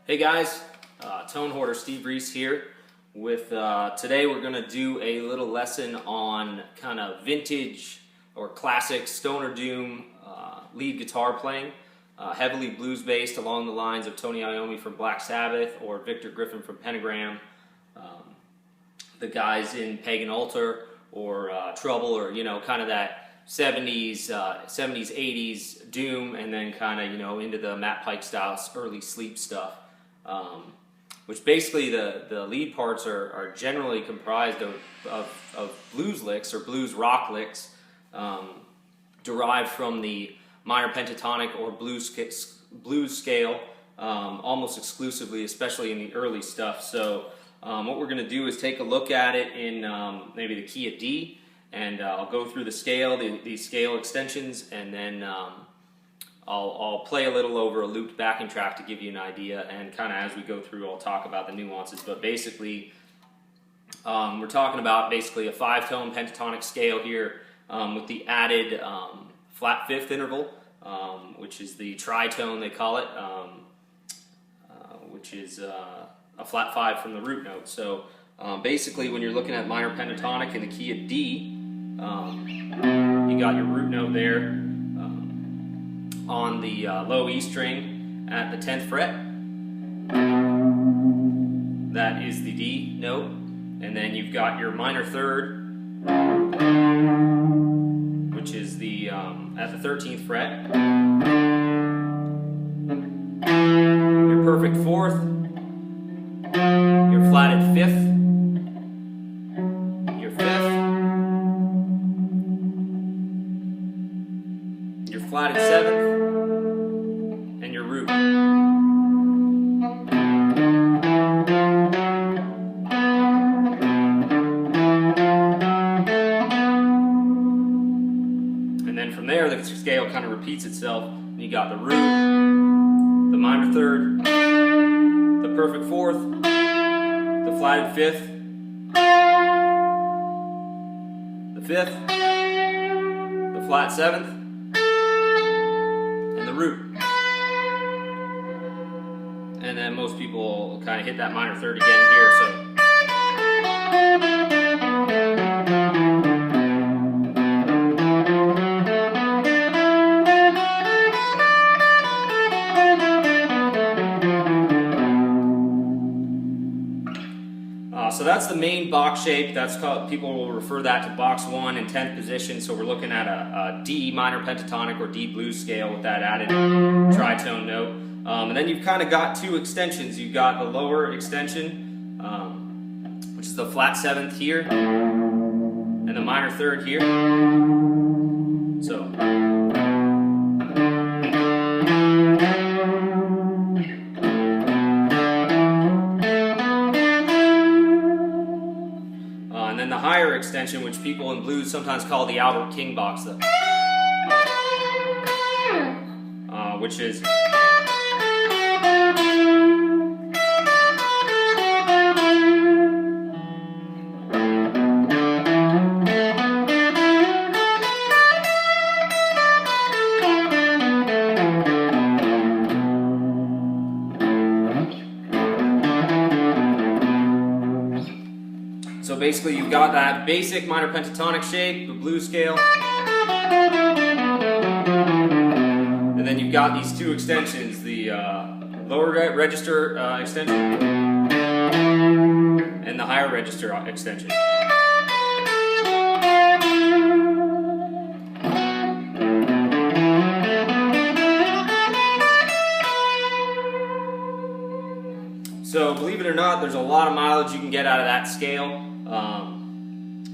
Hey guys, Tone Hoarder Steve Reese here with today we're going to do a little lesson on kind of vintage or classic stoner doom lead guitar playing, heavily blues based along the lines of Tony Iommi from Black Sabbath or Victor Griffin from Pentagram, the guys in Pagan Altar or Treble, or kind of that 70s 80s doom, and then kind of into the Matt Pike style early sleep stuff. Which basically the lead parts are generally comprised of blues licks or blues rock licks, derived from the minor pentatonic or blues scale, almost exclusively, especially in the early stuff. So what we're going to do is take a look at it in maybe the key of D, and I'll go through the scale, these scale extensions, and then I'll play a little over a looped backing track to give you an idea, and kind of as we go through I'll talk about the nuances. But basically we're talking about basically a 5-tone pentatonic scale here, with the added flat fifth interval, which is the tritone they call it, which is a flat 5 from the root note. So basically when you're looking at minor pentatonic in the key of D, you got your root note there on the low E string at the 10th fret. That is the D note. And then you've got your minor third, which is the at the 13th fret. Your perfect fourth, your flatted fifth, your fifth, your flatted seventh, and your root. And then from there, the scale kind of repeats itself. You got the root, the minor third, the perfect fourth, the flatted fifth, the fifth, the flat seventh, and the root. And then most people kind of hit that minor third again here. So that's the main box shape. That's called, people will refer that to box 1 in 10th position. So we're looking at a D minor pentatonic or D blues scale with that added tritone note. And then you've kind of got two extensions. You've got the lower extension, which is the flat 7th here, and the minor third here. So and then the higher extension, which people in blues sometimes call the Albert King box, which is so basically you've got that basic minor pentatonic shape, the blues scale, and then you've got these two extensions, the lower register extension and the higher register extension. So believe it or not, there's a lot of mileage you can get out of that scale.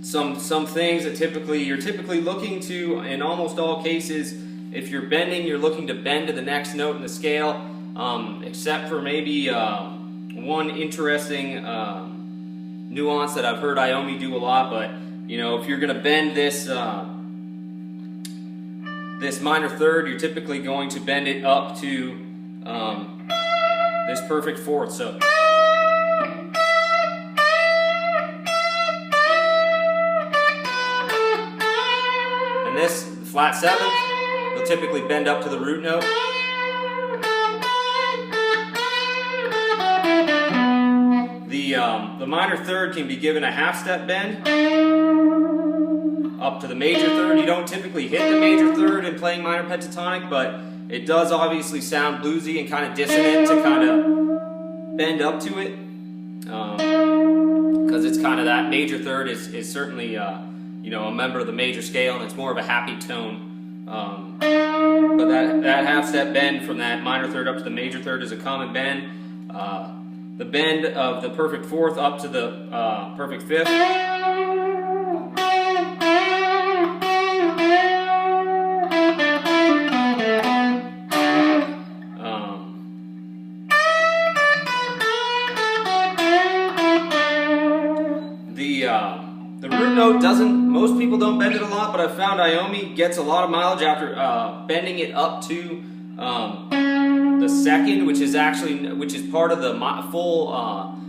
Some things that you're typically looking to, in almost all cases, if you're bending, you're looking to bend to the next note in the scale, except for maybe one interesting nuance that I've heard Iommi do a lot. But if you're going to bend this this minor third, you're typically going to bend it up to this perfect fourth. So and this flat 7th, you'll typically bend up to the root note. the minor third can be given a half step bend up to the major third. You don't typically hit the major third in playing minor pentatonic, but it does obviously sound bluesy and kind of dissonant to kind of bend up to it, because it's kind of that major third is certainly you know, a member of the major scale, and it's more of a happy tone. But that half step bend from that minor third up to the major third is a common bend. The bend of the perfect fourth up to the perfect fifth. The root note most people don't bend it a lot, but I've found Iommi gets a lot of mileage after bending it up to the second, which is part of the full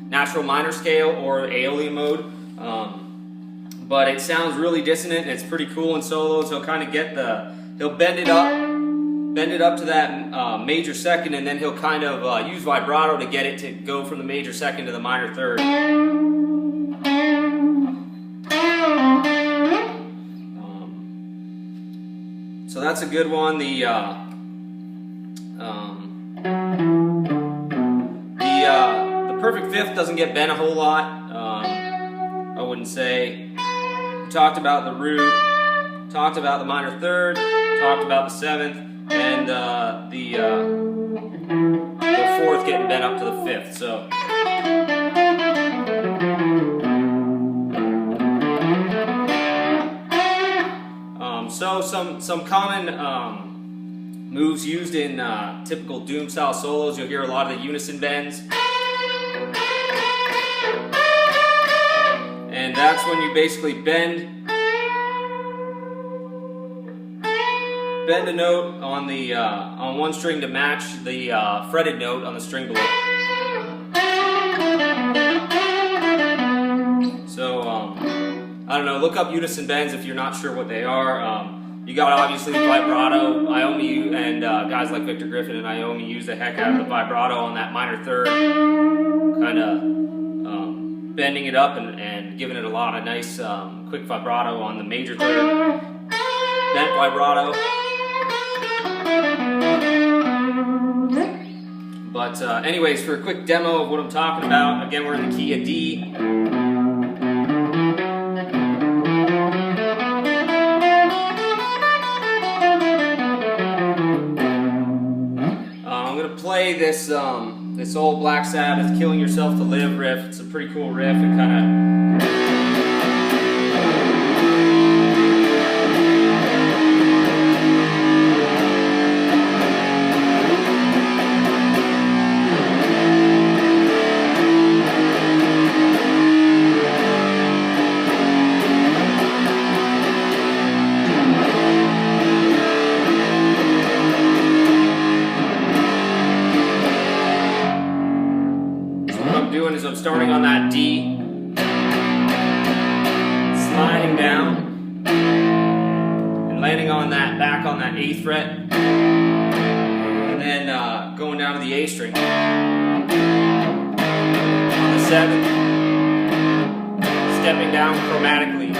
natural minor scale or Aeolian mode. But it sounds really dissonant, and it's pretty cool in solos. He'll kind of he'll bend it up to that major second, and then he'll kind of use vibrato to get it to go from the major second to the minor third. So that's a good one. The perfect fifth doesn't get bent a whole lot. I wouldn't say. We talked about the root, talked about the minor third, talked about the seventh, and the fourth getting bent up to the fifth. So. So some common moves used in typical doom style solos. You'll hear a lot of the unison bends, and that's when you basically bend a note on the on one string to match the fretted note on the string below. So I don't know, look up unison bends if you're not sure what they are. You got obviously vibrato. Iommi and guys like Victor Griffin and Iommi use the heck out of the vibrato on that minor third, kind of bending it up and giving it a lot of nice quick vibrato on the major third. Bent vibrato. But anyways, for a quick demo of what I'm talking about, again, we're in the key of D. Play this this old Black Sabbath "Killing Yourself to Live" riff. It's a pretty cool riff. It kind of I'm starting on that D, sliding down, and landing on that, back on that 8th fret, and then going down to the A string, on the 7th, stepping down chromatically.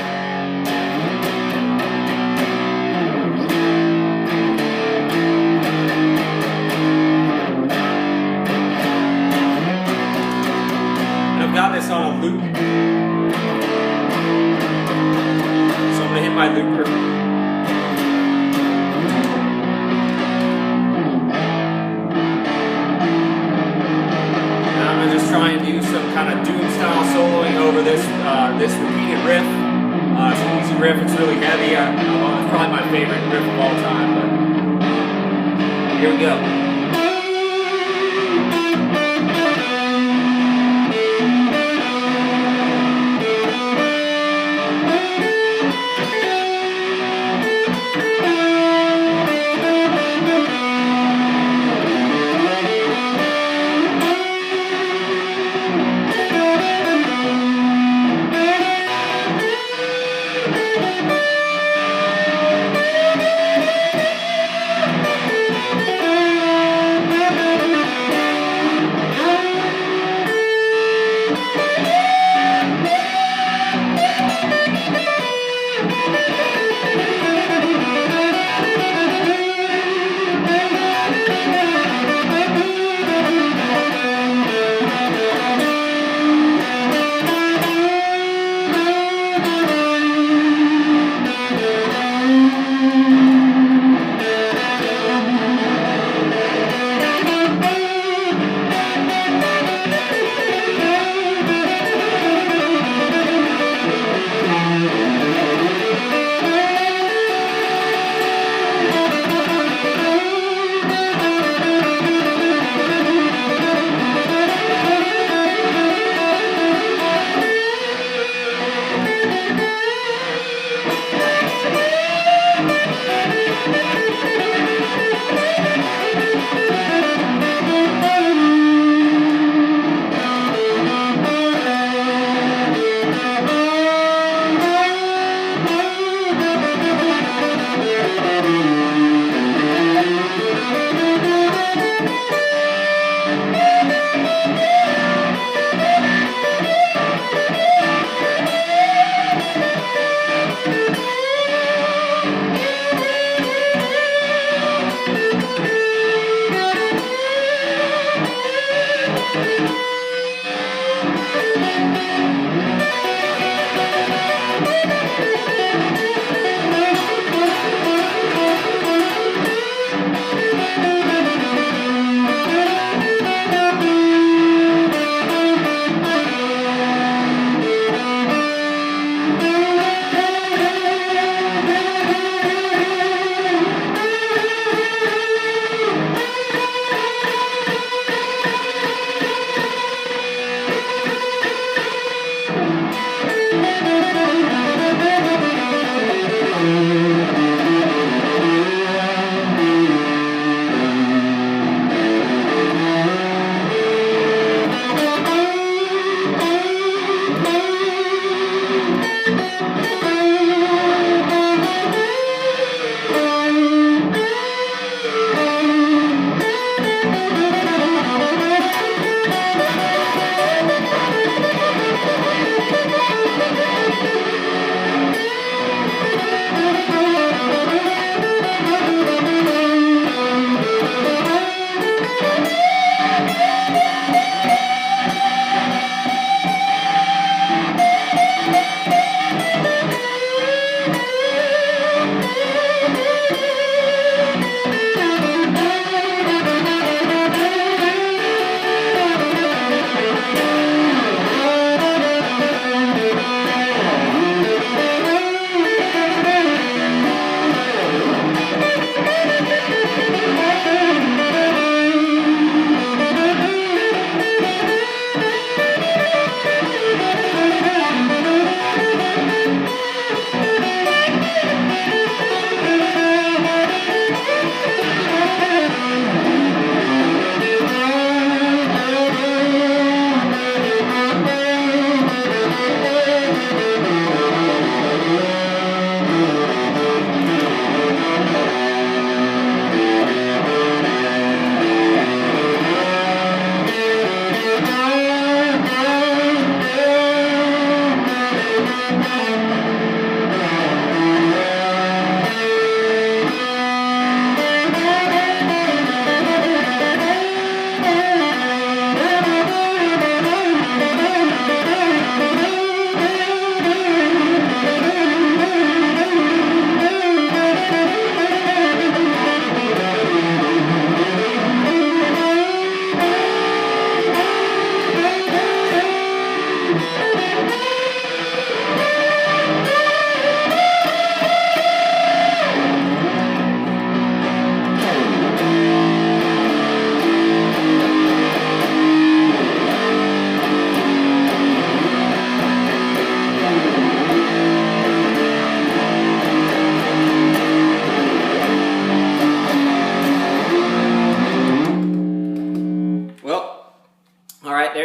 Got this on a loop, so I'm going to hit my looper. And I'm going to just try and do some kind of doom style soloing over this this repeated riff. It's an easy riff, it's really heavy. It's probably my favorite riff of all time, but here we go.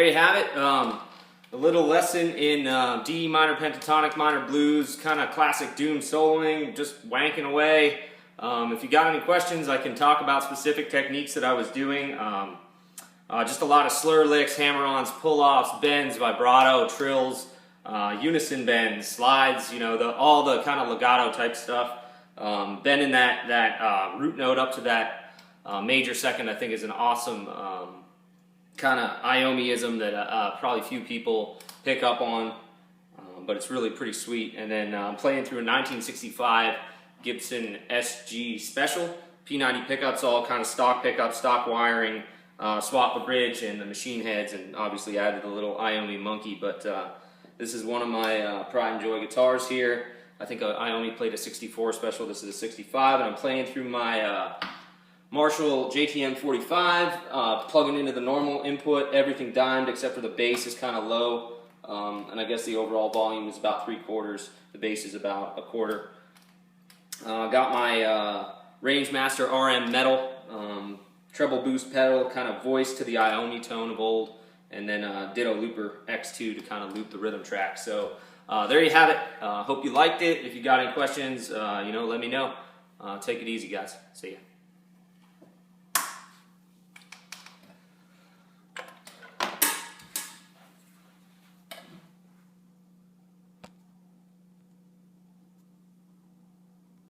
there you have it. A little lesson in D minor pentatonic minor blues, kind of classic doom soloing, just wanking away. If you got any questions, I can talk about specific techniques that I was doing. Just a lot of slur licks, hammer-ons, pull-offs, bends, vibrato, trills, unison bends, slides, you know, all the kind of legato type stuff. Bending that root note up to that major second, I think, is an awesome kind of Iommi-ism that probably few people pick up on, but it's really pretty sweet. And then playing through a 1965 Gibson SG Special, P90 pickups, all kind of stock pickups, stock wiring, swap the bridge and the machine heads, and obviously added a little Iommi monkey. But this is one of my pride and joy guitars here. I think I only played a 64 Special, this is a 65, and I'm playing through my Marshall JTM-45, plugging into the normal input, everything dimed except for the bass is kind of low, and I guess the overall volume is about 3/4, the bass is about 1/4. Got my Range Master RM metal, treble boost pedal, kind of voice to the Iommi tone of old, and then Ditto Looper X2 to kind of loop the rhythm track. So there you have it. Hope you liked it. If you got any questions, you know, let me know. Take it easy, guys. See ya.